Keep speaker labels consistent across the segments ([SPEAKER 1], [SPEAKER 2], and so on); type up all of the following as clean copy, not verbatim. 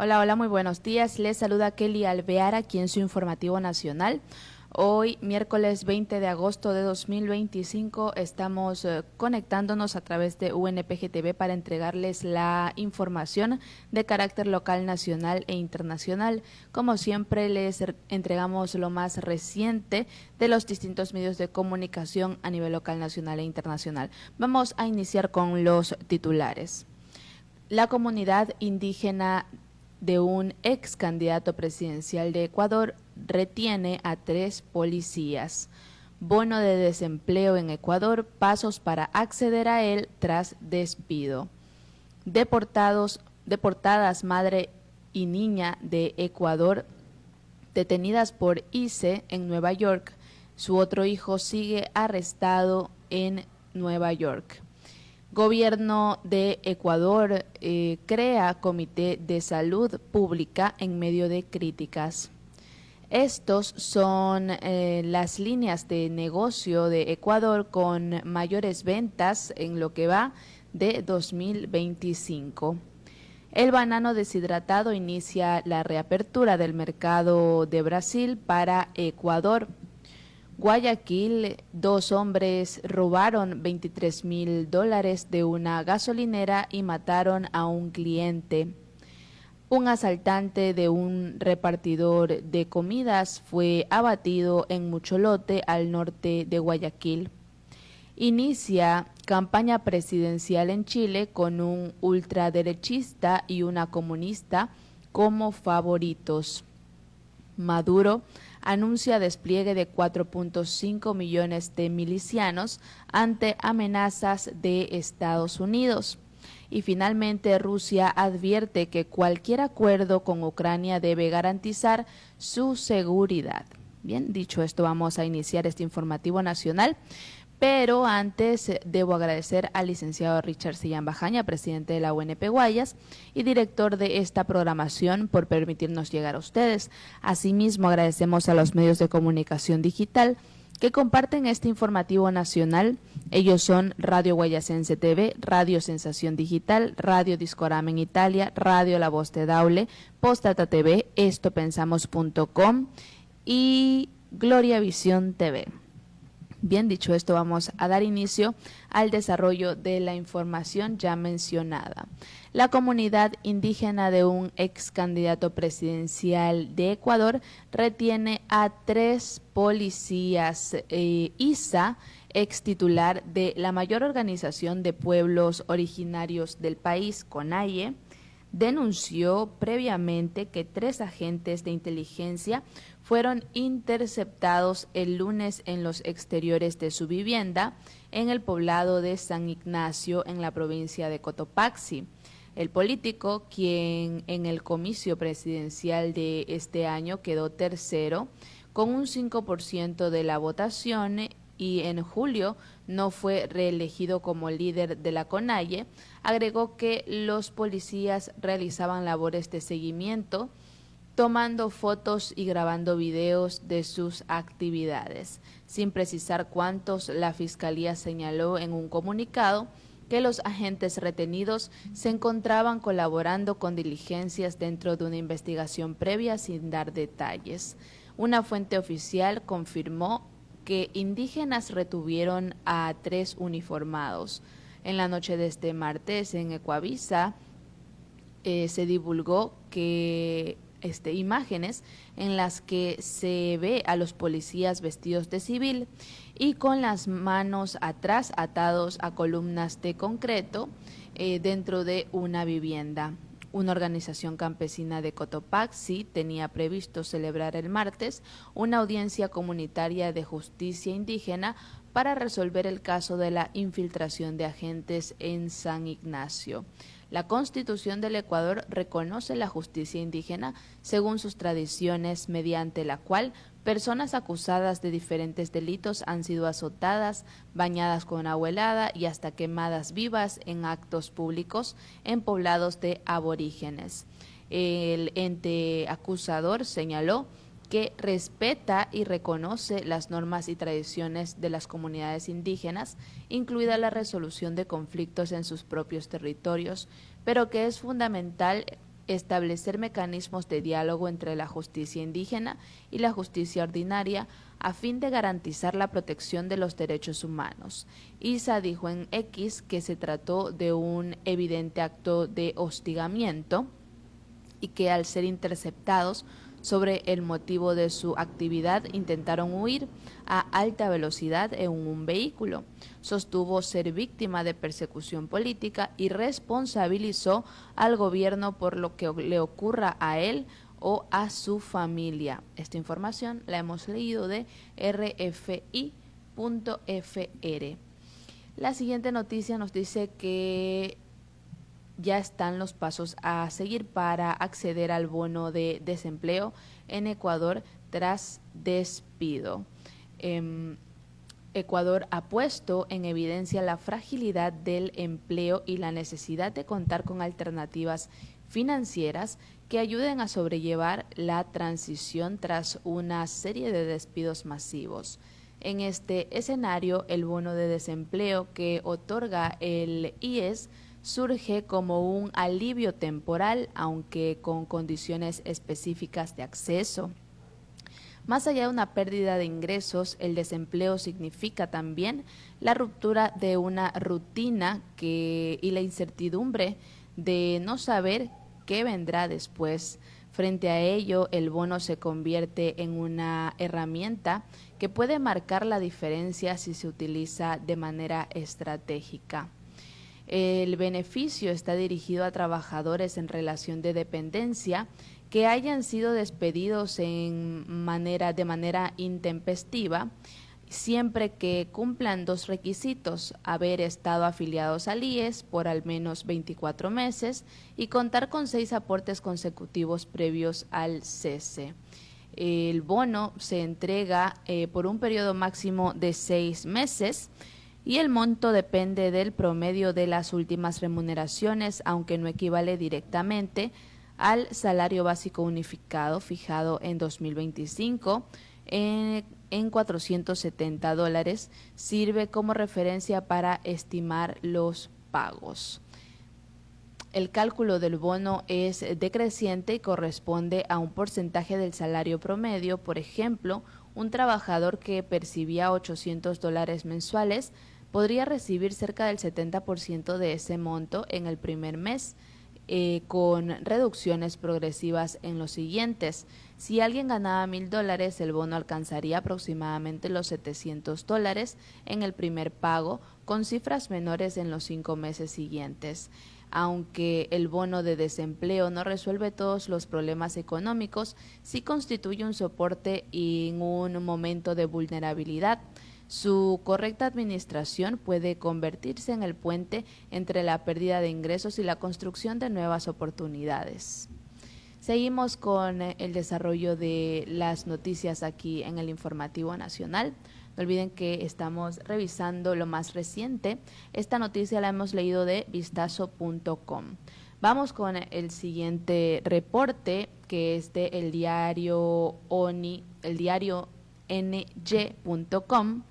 [SPEAKER 1] Hola, hola, muy buenos días. Les saluda Kelly Alvear aquí en su informativo nacional. Hoy, miércoles 20 de agosto de 2025, estamos conectándonos a través de UNPG TV para entregarles la información de carácter local, nacional e internacional. Como siempre, les entregamos lo más reciente de los distintos medios de comunicación a nivel local, nacional e internacional. Vamos a iniciar con los titulares. La comunidad indígena de un ex candidato presidencial de Ecuador retiene a 3 policías. Bono de desempleo en Ecuador, pasos para acceder a él tras despido. Deportadas madre y niña de Ecuador detenidas por ICE en Nueva York. Su otro hijo sigue arrestado en Nueva York. Gobierno de Ecuador crea Comité de Salud Pública en medio de críticas. Estos son las líneas de negocio de Ecuador con mayores ventas en lo que va de 2025. El banano deshidratado inicia la reapertura del mercado de Brasil para Ecuador. Guayaquil, 2 hombres robaron $23,000 de una gasolinera y mataron a un cliente. Un asaltante de un repartidor de comidas fue abatido en Mucholote, al norte de Guayaquil. Inicia campaña presidencial en Chile con un ultraderechista y una comunista como favoritos. Maduro anuncia despliegue de 4.5 millones de milicianos ante amenazas de Estados Unidos. Y finalmente Rusia advierte que cualquier acuerdo con Ucrania debe garantizar su seguridad. Bien, dicho esto, vamos a iniciar este informativo nacional. Pero antes debo agradecer al licenciado Richard Sillán Bajaña, presidente de la UNP Guayas y director de esta programación, por permitirnos llegar a ustedes. Asimismo, agradecemos a los medios de comunicación digital que comparten este informativo nacional. Ellos son Radio Guayasense TV, Radio Sensación Digital, Radio Discorama en Italia, Radio La Voz de Daule, Postdata TV, estopensamos.com y Gloria Visión TV. Bien, dicho esto, vamos a dar inicio al desarrollo de la información ya mencionada. La comunidad indígena de un ex candidato presidencial de Ecuador retiene a 3 policías. ISA, ex titular de la mayor organización de pueblos originarios del país, CONAIE, denunció previamente que 3 agentes de inteligencia fueron interceptados el lunes en los exteriores de su vivienda en el poblado de San Ignacio, en la provincia de Cotopaxi. El político, quien en el comicio presidencial de este año quedó tercero con un 5% de la votación y en julio no fue reelegido como líder de la CONAIE, agregó que los policías realizaban labores de seguimiento, tomando fotos y grabando videos de sus actividades. Sin precisar cuántos, la Fiscalía señaló en un comunicado que los agentes retenidos se encontraban colaborando con diligencias dentro de una investigación previa sin dar detalles. Una fuente oficial confirmó que indígenas retuvieron a 3 uniformados. En la noche de este martes en Ecuavisa se divulgó que imágenes en las que se ve a los policías vestidos de civil y con las manos atrás atados a columnas de concreto dentro de una vivienda. Una organización campesina de Cotopaxi tenía previsto celebrar el martes una audiencia comunitaria de justicia indígena para resolver el caso de la infiltración de agentes en San Ignacio. La Constitución del Ecuador reconoce la justicia indígena según sus tradiciones, mediante la cual personas acusadas de diferentes delitos han sido azotadas, bañadas con agua helada y hasta quemadas vivas en actos públicos en poblados de aborígenes. El ente acusador señaló que respeta y reconoce las normas y tradiciones de las comunidades indígenas, incluida la resolución de conflictos en sus propios territorios, pero que es fundamental establecer mecanismos de diálogo entre la justicia indígena y la justicia ordinaria a fin de garantizar la protección de los derechos humanos. ISA dijo en X que se trató de un evidente acto de hostigamiento y que al ser interceptados sobre el motivo de su actividad intentaron huir a alta velocidad en un vehículo. Sostuvo ser víctima de persecución política y responsabilizó al gobierno por lo que le ocurra a él o a su familia. Esta información la hemos leído de rfi.fr. La siguiente noticia nos dice que ya están los pasos a seguir para acceder al bono de desempleo en Ecuador tras despido. Ecuador ha puesto en evidencia la fragilidad del empleo y la necesidad de contar con alternativas financieras que ayuden a sobrellevar la transición tras una serie de despidos masivos. En este escenario, el bono de desempleo que otorga el IES surge como un alivio temporal, aunque con condiciones específicas de acceso. Más allá de una pérdida de ingresos, el desempleo significa también la ruptura de una rutina y la incertidumbre de no saber qué vendrá después. Frente a ello, el bono se convierte en una herramienta que puede marcar la diferencia si se utiliza de manera estratégica. El beneficio está dirigido a trabajadores en relación de dependencia que hayan sido despedidos de manera intempestiva, siempre que cumplan dos requisitos: haber estado afiliados al IES por al menos 24 meses y contar con 6 aportes consecutivos previos al cese. El bono se entrega por un periodo máximo de 6 meses y el monto depende del promedio de las últimas remuneraciones, aunque no equivale directamente al salario básico unificado fijado en 2025 en $470. Sirve como referencia para estimar los pagos. El cálculo del bono es decreciente y corresponde a un porcentaje del salario promedio. Por ejemplo, un trabajador que percibía $800 mensuales podría recibir cerca del 70% de ese monto en el primer mes, con reducciones progresivas en los siguientes. Si alguien ganaba $1,000, el bono alcanzaría aproximadamente los $700 en el primer pago, con cifras menores en los 5 meses siguientes. Aunque el bono de desempleo no resuelve todos los problemas económicos, sí constituye un soporte en un momento de vulnerabilidad. Su correcta administración puede convertirse en el puente entre la pérdida de ingresos y la construcción de nuevas oportunidades. Seguimos con el desarrollo de las noticias aquí en el Informativo Nacional. No olviden que estamos revisando lo más reciente. Esta noticia la hemos leído de vistazo.com. Vamos con el siguiente reporte, que es de el diario ny.com,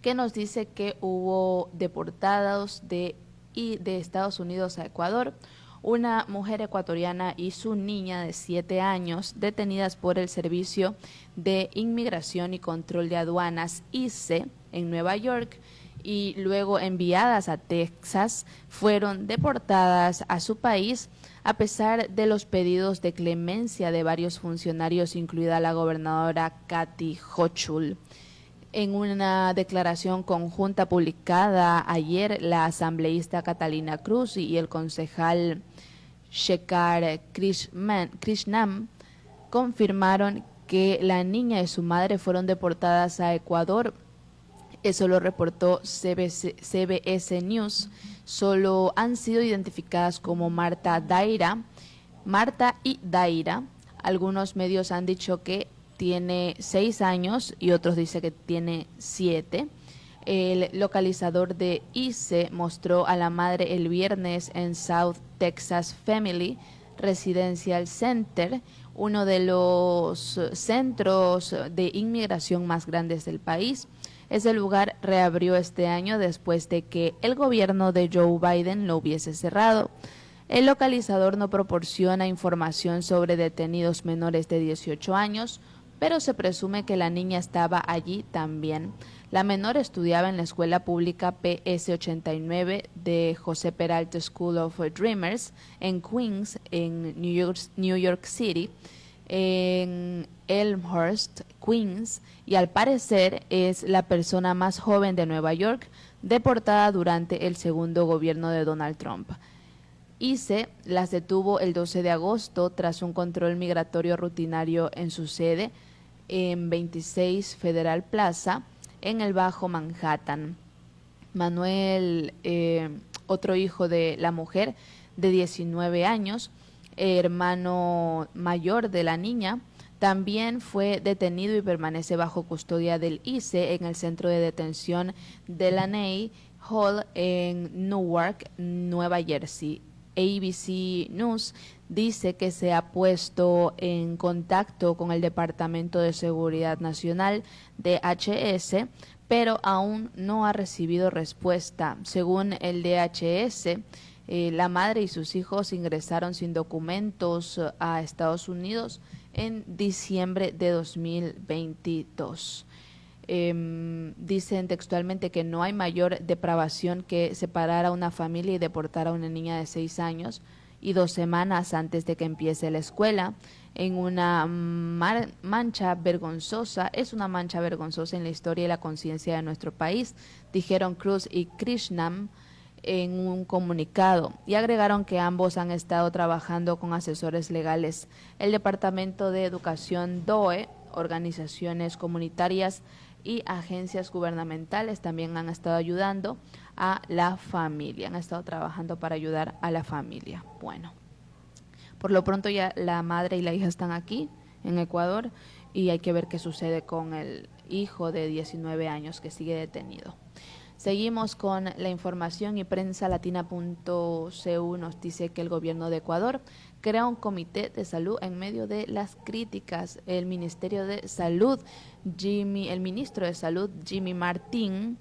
[SPEAKER 1] que nos dice que hubo deportados de Estados Unidos a Ecuador. Una mujer ecuatoriana y su niña de 7 años detenidas por el Servicio de Inmigración y Control de Aduanas ICE en Nueva York y luego enviadas a Texas, fueron deportadas a su país a pesar de los pedidos de clemencia de varios funcionarios, incluida la gobernadora Kathy Hochul. En una declaración conjunta publicada ayer, la asambleísta Catalina Cruz y el concejal Shekhar Krishnam confirmaron que la niña y su madre fueron deportadas a Ecuador. Eso lo reportó CBS News. Solo han sido identificadas como Marta y Daira. Algunos medios han dicho que tiene 6 años y otros dicen que tiene 7. El localizador de ICE mostró a la madre el viernes en South Texas Family Residential Center, uno de los centros de inmigración más grandes del país. Ese lugar reabrió este año después de que el gobierno de Joe Biden lo hubiese cerrado. El localizador no proporciona información sobre detenidos menores de 18 años, pero se presume que la niña estaba allí también. La menor estudiaba en la escuela pública PS89 de José Peralta School of Dreamers en Queens, en New York City, en Elmhurst, Queens, y al parecer es la persona más joven de Nueva York deportada durante el segundo gobierno de Donald Trump. ICE las detuvo el 12 de agosto tras un control migratorio rutinario en su sede en 26 Federal Plaza, en el Bajo Manhattan. Manuel, otro hijo de la mujer de 19 años, hermano mayor de la niña, también fue detenido y permanece bajo custodia del ICE en el centro de detención de Laney Hall en Newark, Nueva Jersey. ABC News dice que se ha puesto en contacto con el Departamento de Seguridad Nacional DHS, pero aún no ha recibido respuesta. Según el DHS, la madre y sus hijos ingresaron sin documentos a Estados Unidos en diciembre de 2022. Dicen textualmente que no hay mayor depravación que separar a una familia y deportar a una niña de 6 años y 2 semanas antes de que empiece la escuela en una mancha vergonzosa, es una mancha vergonzosa en la historia y la conciencia de nuestro país, dijeron Cruz y Krishnam en un comunicado, y agregaron que ambos han estado trabajando con asesores legales. El Departamento de Educación DOE, organizaciones comunitarias y agencias gubernamentales también han estado ayudando a la familia, han estado trabajando para ayudar a la familia. Bueno, por lo pronto ya la madre y la hija están aquí en Ecuador y hay que ver qué sucede con el hijo de 19 años que sigue detenido. Seguimos con la información y prensalatina.cu nos dice que el gobierno de Ecuador crea un comité de salud en medio de las críticas. El Ministerio de Salud, el ministro de Salud, Jimmy Martín,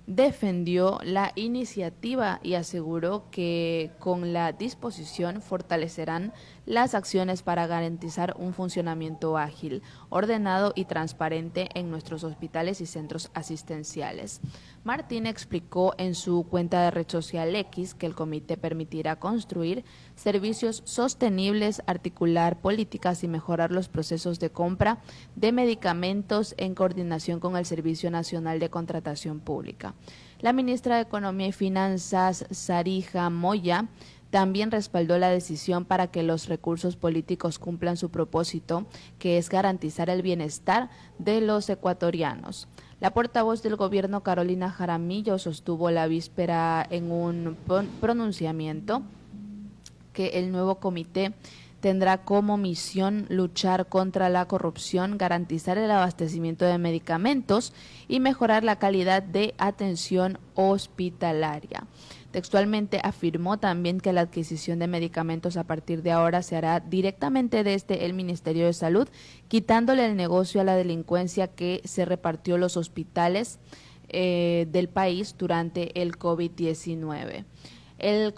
[SPEAKER 1] defendió la iniciativa y aseguró que con la disposición fortalecerán las acciones para garantizar un funcionamiento ágil, ordenado y transparente en nuestros hospitales y centros asistenciales. Martín explicó en su cuenta de red social X que el comité permitirá construir servicios sostenibles, articular políticas y mejorar los procesos de compra de medicamentos en coordinación con el Servicio Nacional de Contratación Pública. La ministra de Economía y Finanzas, Sarija Moya, también respaldó la decisión para que los recursos políticos cumplan su propósito, que es garantizar el bienestar de los ecuatorianos. La portavoz del gobierno, Carolina Jaramillo, sostuvo la víspera en un pronunciamiento que el nuevo comité tendrá como misión luchar contra la corrupción, garantizar el abastecimiento de medicamentos y mejorar la calidad de atención hospitalaria. Textualmente afirmó también que la adquisición de medicamentos a partir de ahora se hará directamente desde el Ministerio de Salud, quitándole el negocio a la delincuencia que se repartió los hospitales del país durante el COVID-19. En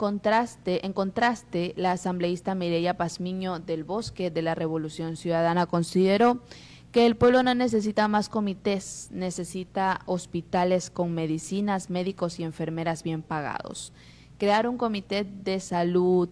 [SPEAKER 1] contraste, la asambleísta Mireya Pazmiño del Bosque de la Revolución Ciudadana consideró que el pueblo no necesita más comités, necesita hospitales con medicinas, médicos y enfermeras bien pagados. Crear un comité de salud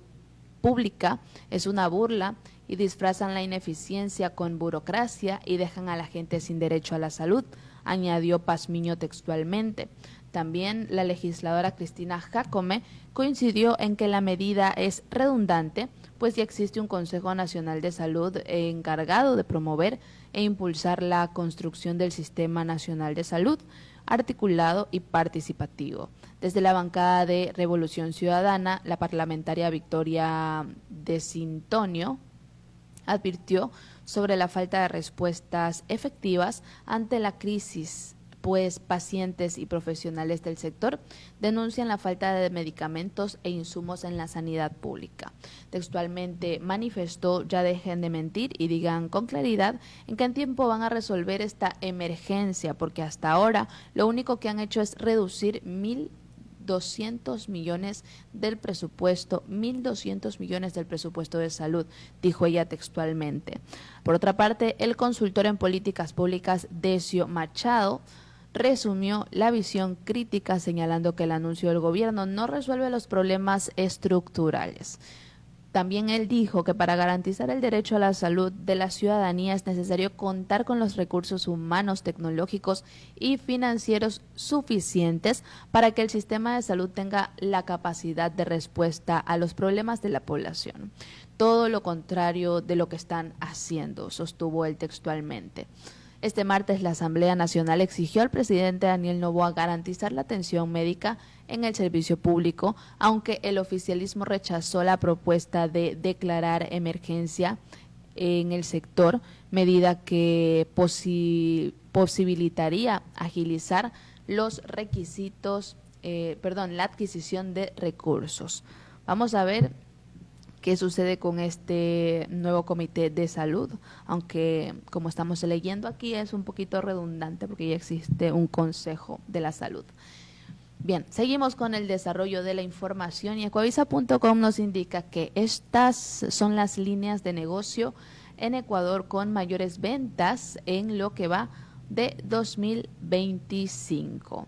[SPEAKER 1] pública es una burla y disfrazan la ineficiencia con burocracia y dejan a la gente sin derecho a la salud, añadió Pazmiño textualmente. También la legisladora Cristina Jácome coincidió en que la medida es redundante, pues ya existe un Consejo Nacional de Salud encargado de promover e impulsar la construcción del Sistema Nacional de Salud, articulado y participativo. Desde la bancada de Revolución Ciudadana, la parlamentaria Victoria de Sintonio advirtió sobre la falta de respuestas efectivas ante la crisis, pues pacientes y profesionales del sector denuncian la falta de medicamentos e insumos en la sanidad pública. Textualmente manifestó: ya dejen de mentir y digan con claridad en qué tiempo van a resolver esta emergencia, porque hasta ahora lo único que han hecho es reducir 1.200 millones del presupuesto, 1.200 millones del presupuesto de salud, dijo ella textualmente. Por otra parte, el consultor en políticas públicas, Decio Machado, resumió la visión crítica señalando que el anuncio del gobierno no resuelve los problemas estructurales. También él dijo que para garantizar el derecho a la salud de la ciudadanía es necesario contar con los recursos humanos, tecnológicos y financieros suficientes para que el sistema de salud tenga la capacidad de respuesta a los problemas de la población. Todo lo contrario de lo que están haciendo, sostuvo él textualmente. Este martes la Asamblea Nacional exigió al presidente Daniel Noboa garantizar la atención médica en el servicio público, aunque el oficialismo rechazó la propuesta de declarar emergencia en el sector, medida que posibilitaría agilizar los requisitos, la adquisición de recursos. Vamos a ver qué sucede con este nuevo comité de salud, aunque como estamos leyendo aquí es un poquito redundante porque ya existe un consejo de la salud. Bien, seguimos con el desarrollo de la información y Ecuavisa.com nos indica que estas son las líneas de negocio en Ecuador con mayores ventas en lo que va de 2025.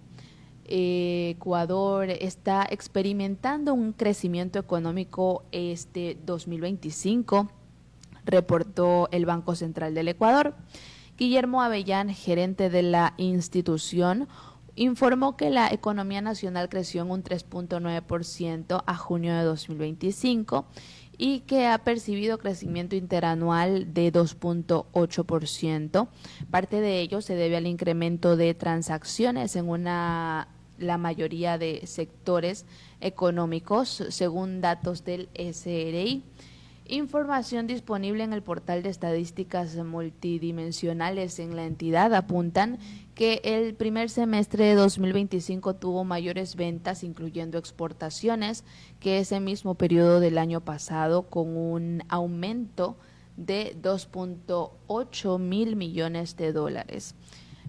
[SPEAKER 1] Ecuador está experimentando un crecimiento económico este 2025, reportó el Banco Central del Ecuador. Guillermo Avellán, gerente de la institución, informó que la economía nacional creció en un 3.9% a junio de 2025 y que ha percibido crecimiento interanual de 2.8%. Parte de ello se debe al incremento de transacciones en la mayoría de sectores económicos, según datos del SRI. Información disponible en el portal de estadísticas multidimensionales en la entidad apuntan que el primer semestre de 2025 tuvo mayores ventas, incluyendo exportaciones, que ese mismo periodo del año pasado, con un aumento de 2.8 mil millones de dólares.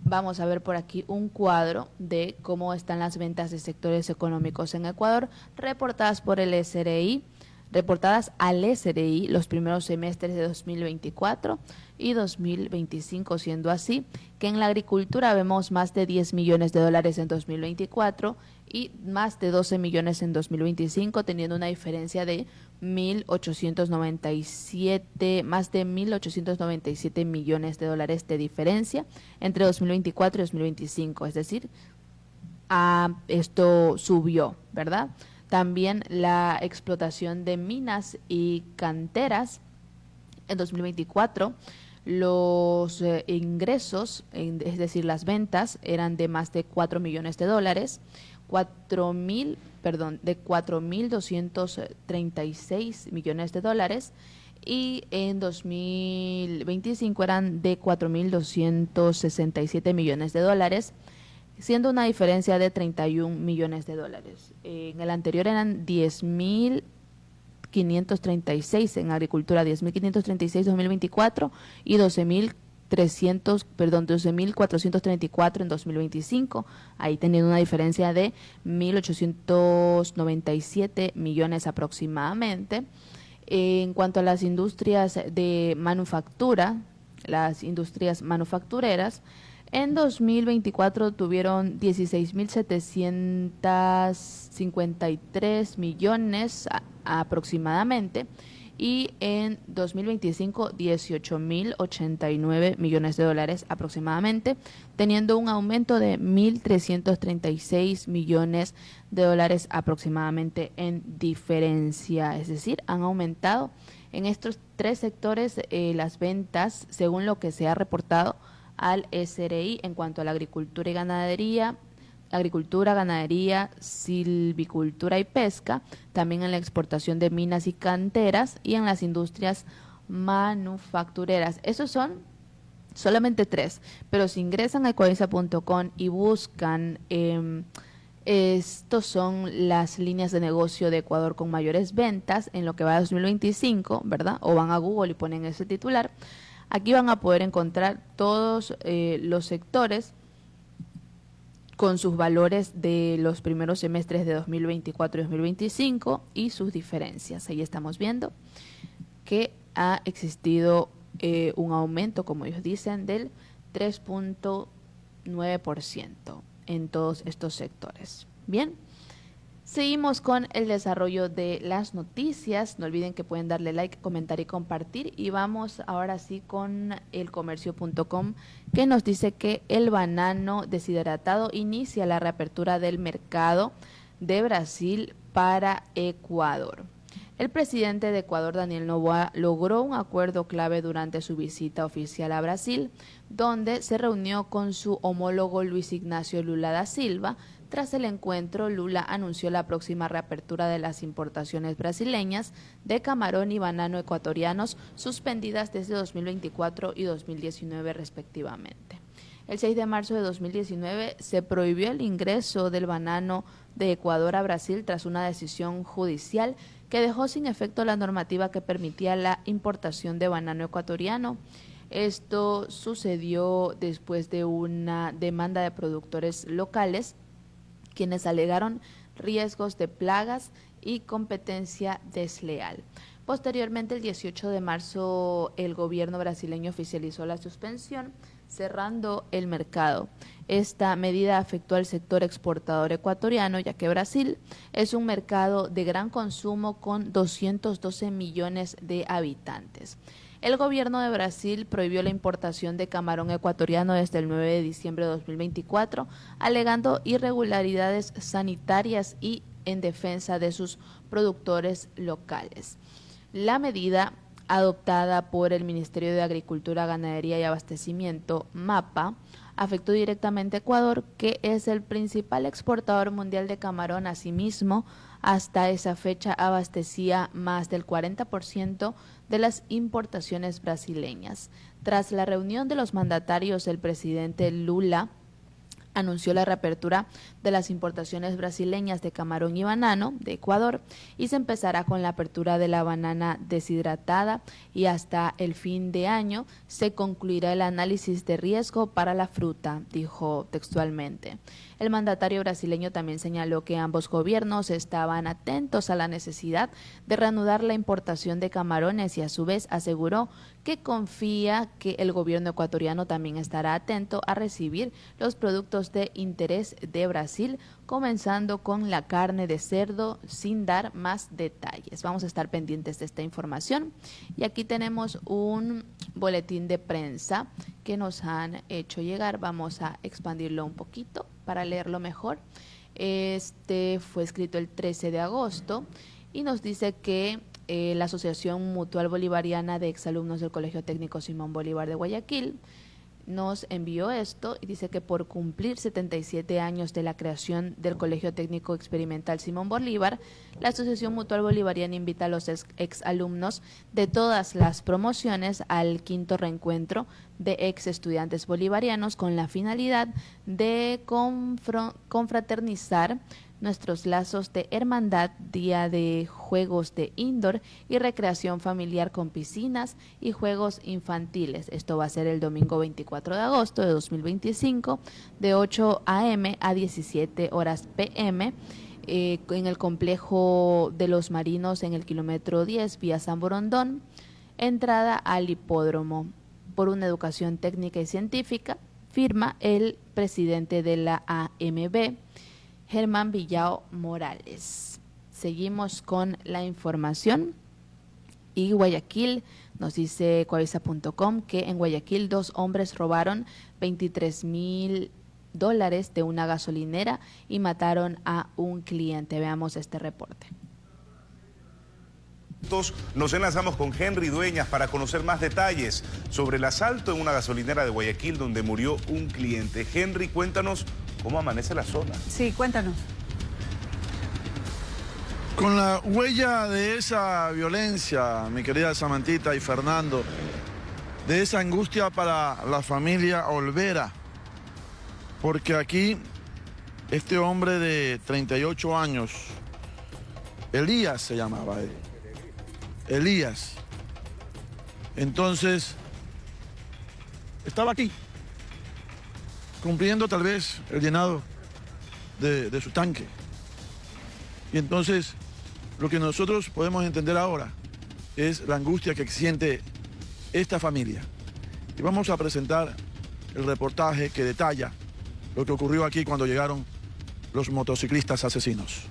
[SPEAKER 1] Vamos a ver por aquí un cuadro de cómo están las ventas de sectores económicos en Ecuador, reportadas al SRI los primeros semestres de 2024 y 2025, siendo así que en la agricultura vemos más de 10 millones de dólares en 2024 y más de 12 millones en 2025, teniendo una diferencia de más de 1.897 millones de dólares de diferencia entre 2024 y 2025, es decir, esto subió, ¿verdad? También la explotación de minas y canteras en 2024, los ingresos, es decir, las ventas, eran de más de 4 millones de dólares, de 4.236 millones de dólares, y en 2025 eran de 4.267 millones de dólares, siendo una diferencia de 31 millones de dólares. En el anterior eran 10.536 en agricultura, 10.536 2024 y 12.434 en 2025, ahí teniendo una diferencia de 1.897 millones aproximadamente. En cuanto a las industrias de manufactura, las industrias manufactureras, en 2024 tuvieron 16.753 millones aproximadamente y en 2025 18.089 millones de dólares aproximadamente, teniendo un aumento de 1.336 millones de dólares aproximadamente en diferencia, es decir, han aumentado en estos tres sectores las ventas según lo que se ha reportado al SRI en cuanto a la agricultura y ganadería, silvicultura y pesca, también en la exportación de minas y canteras y en las industrias manufactureras. Esos son solamente tres, pero si ingresan a ecuavisa.com y buscan, estos son las líneas de negocio de Ecuador con mayores ventas en lo que va a 2025, ¿verdad? O van a Google y ponen ese titular. Aquí van a poder encontrar todos los sectores con sus valores de los primeros semestres de 2024 y 2025 y sus diferencias. Ahí estamos viendo que ha existido un aumento, como ellos dicen, del 3.9% en todos estos sectores. Bien, seguimos con el desarrollo de las noticias. No olviden que pueden darle like, comentar y compartir. Y vamos ahora sí con elcomercio.com, que nos dice que el banano deshidratado inicia la reapertura del mercado de Brasil para Ecuador. El presidente de Ecuador, Daniel Noboa, logró un acuerdo clave durante su visita oficial a Brasil, donde se reunió con su homólogo Luis Ignacio Lula da Silva. Tras el encuentro, Lula anunció la próxima reapertura de las importaciones brasileñas de camarón y banano ecuatorianos, suspendidas desde 2024 y 2019 respectivamente. El 6 de marzo de 2019 se prohibió el ingreso del banano de Ecuador a Brasil tras una decisión judicial que dejó sin efecto la normativa que permitía la importación de banano ecuatoriano. Esto sucedió después de una demanda de productores locales, quienes alegaron riesgos de plagas y competencia desleal. Posteriormente, el 18 de marzo, el gobierno brasileño oficializó la suspensión, cerrando el mercado. Esta medida afectó al sector exportador ecuatoriano, ya que Brasil es un mercado de gran consumo con 212 millones de habitantes. El gobierno de Brasil prohibió la importación de camarón ecuatoriano desde el 9 de diciembre de 2024, alegando irregularidades sanitarias y en defensa de sus productores locales. La medida, adoptada por el Ministerio de Agricultura, Ganadería y Abastecimiento, MAPA, afectó directamente a Ecuador, que es el principal exportador mundial de camarón. Asimismo, hasta esa fecha abastecía más del 40% de las importaciones brasileñas. Tras la reunión de los mandatarios, el presidente Lula anunció la reapertura de las importaciones brasileñas de camarón y banano de Ecuador, y se empezará con la apertura de la banana deshidratada, y hasta el fin de año se concluirá el análisis de riesgo para la fruta, dijo textualmente. El mandatario brasileño también señaló que ambos gobiernos estaban atentos a la necesidad de reanudar la importación de camarones, y a su vez aseguró que confía que el gobierno ecuatoriano también estará atento a recibir los productos de interés de Brasil, comenzando con la carne de cerdo, sin dar más detalles. Vamos a estar pendientes de esta información. Y aquí tenemos un boletín de prensa que nos han hecho llegar. Vamos a expandirlo un poquito para leerlo mejor. Este fue escrito el 13 de agosto y nos dice que la Asociación Mutual Bolivariana de Exalumnos del Colegio Técnico Simón Bolívar de Guayaquil nos envió esto, y dice que por cumplir 77 años de la creación del Colegio Técnico Experimental Simón Bolívar, la Asociación Mutual Bolivariana invita a los exalumnos de todas las promociones al quinto reencuentro de ex estudiantes bolivarianos, con la finalidad de confraternizar nuestros lazos de hermandad, día de juegos de indoor y recreación familiar con piscinas y juegos infantiles. Esto va a ser el domingo 24 de agosto de 2025, de 8 a.m. a 17 horas p.m., en el complejo de los Marinos, en el kilómetro 10, vía San Borondón, entrada al hipódromo. Por una educación técnica y científica, firma el presidente de la AMB, Germán Villao Morales. Seguimos con la información. Y Guayaquil, nos dice Coavisa.com, que en Guayaquil 2 hombres robaron $23,000 de una gasolinera y mataron a un cliente. Veamos este reporte.
[SPEAKER 2] Nos enlazamos con Henry Dueñas para conocer más detalles sobre el asalto en una gasolinera de Guayaquil donde murió un cliente. Henry, cuéntanos cómo amanece la zona.
[SPEAKER 3] Sí, cuéntanos.
[SPEAKER 4] Con la huella de esa violencia, mi querida Samantita y Fernando, de esa angustia para la familia Olvera, porque aquí este hombre de 38 años, Elías se llamaba él, Elías, entonces estaba aquí, cumpliendo tal vez el llenado de su tanque. Y entonces, lo que nosotros podemos entender ahora es la angustia que siente esta familia. Y vamos a presentar el reportaje que detalla lo que ocurrió aquí cuando llegaron los motociclistas asesinos.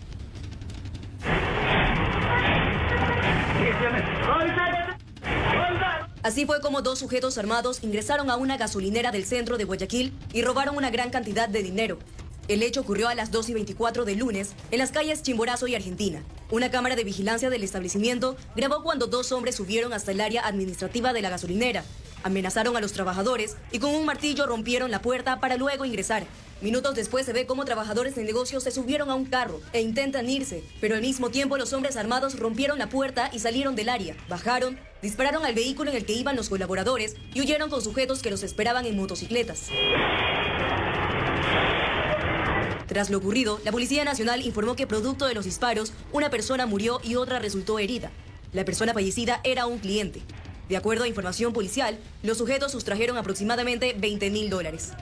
[SPEAKER 3] Así fue como dos sujetos armados ingresaron a una gasolinera del centro de Guayaquil y robaron una gran cantidad de dinero. El hecho ocurrió a las 2:24 del lunes en las calles Chimborazo y Argentina. Una cámara de vigilancia del establecimiento grabó cuando dos hombres subieron hasta el área administrativa de la gasolinera. Amenazaron a los trabajadores y con un martillo rompieron la puerta para luego ingresar. Minutos después se ve cómo trabajadores de negocios se subieron a un carro e intentan irse, pero al mismo tiempo los hombres armados rompieron la puerta y salieron del área. Bajaron, dispararon al vehículo en el que iban los colaboradores y huyeron con sujetos que los esperaban en motocicletas. Tras lo ocurrido, la Policía Nacional informó que producto de los disparos, una persona murió y otra resultó herida. La persona fallecida era un cliente. De acuerdo a información policial, los sujetos sustrajeron aproximadamente $20.000.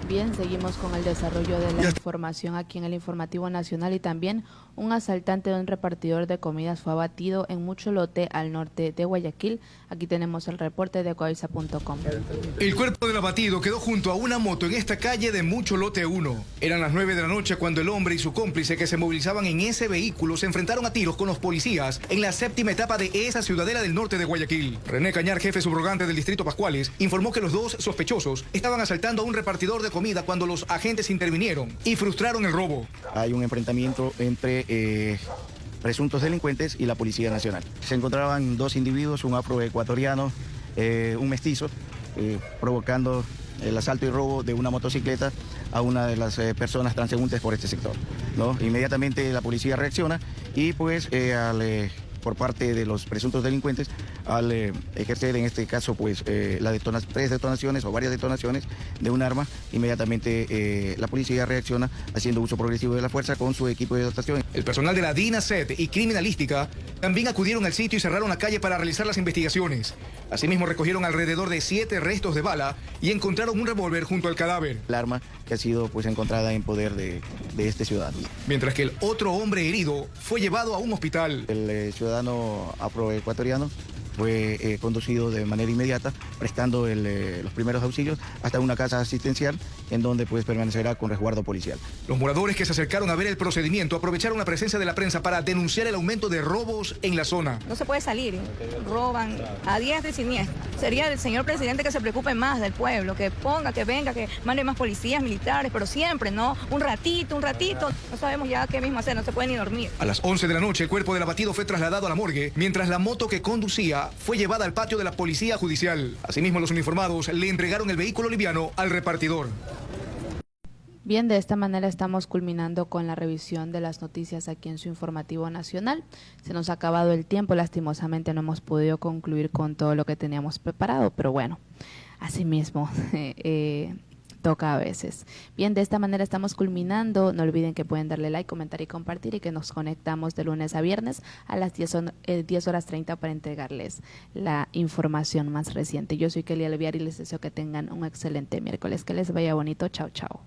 [SPEAKER 1] Bien, seguimos con el desarrollo de la información aquí en el Informativo Nacional y también un asaltante de un repartidor de comidas fue abatido en Mucholote, al norte de Guayaquil. Aquí tenemos el reporte de Coavisa.com.
[SPEAKER 5] El cuerpo del abatido quedó junto a una moto en esta calle de Mucholote 1. Eran las 9 de la noche cuando el hombre y su cómplice que se movilizaban en ese vehículo se enfrentaron a tiros con los policías en la séptima etapa de esa ciudadela del norte de Guayaquil. René Cañar, jefe subrogante del distrito Pascuales, informó que los dos sospechosos estaban asaltando a un repartidor de comida cuando los agentes intervinieron y frustraron el robo.
[SPEAKER 6] Hay un enfrentamiento entre presuntos delincuentes y la Policía Nacional. Se encontraban dos individuos, un afroecuatoriano, un mestizo, provocando el asalto y robo de una motocicleta a una de las personas transeúntes por este sector, ¿no? Inmediatamente la policía reacciona y pues por parte de los presuntos delincuentes, al ejercer en este caso pues tres detonaciones o varias detonaciones de un arma, inmediatamente la policía reacciona haciendo uso progresivo de la fuerza con su equipo de dotación.
[SPEAKER 5] El personal de la DINASET y Criminalística también acudieron al sitio y cerraron la calle para realizar las investigaciones. Asimismo recogieron alrededor de 7 restos de bala y encontraron un revólver junto al cadáver.
[SPEAKER 6] El arma que ha sido pues encontrada en poder de este ciudadano.
[SPEAKER 5] Mientras que el otro hombre herido fue llevado a un hospital.
[SPEAKER 6] El ciudadano afroecuatoriano fue conducido de manera inmediata, prestando los primeros auxilios hasta una casa asistencial en donde pues permanecerá con resguardo policial.
[SPEAKER 5] Los moradores que se acercaron a ver el procedimiento aprovecharon la presencia de la prensa para denunciar el aumento de robos en la zona.
[SPEAKER 7] No se puede salir, roban a diestra y siniestra. Sería el señor presidente que se preocupe más del pueblo, que ponga, que venga, que mande más policías, militares, pero siempre, ¿no? Un ratito, no sabemos ya qué mismo hacer, no se puede ni dormir.
[SPEAKER 5] A las 11 de la noche el cuerpo del abatido fue trasladado a la morgue, mientras la moto que conducía fue llevada al patio de la Policía Judicial. Asimismo, los uniformados le entregaron el vehículo liviano al repartidor.
[SPEAKER 1] Bien, de esta manera estamos culminando con la revisión de las noticias aquí en su Informativo Nacional. Se nos ha acabado el tiempo, lastimosamente no hemos podido concluir con todo lo que teníamos preparado, pero bueno, así mismo toca a veces. Bien, de esta manera estamos culminando. No olviden que pueden darle like, comentar y compartir y que nos conectamos de lunes a viernes a las 10:30 para entregarles la información más reciente. Yo soy Kelly Alvear y les deseo que tengan un excelente miércoles. Que les vaya bonito. Chao, chao.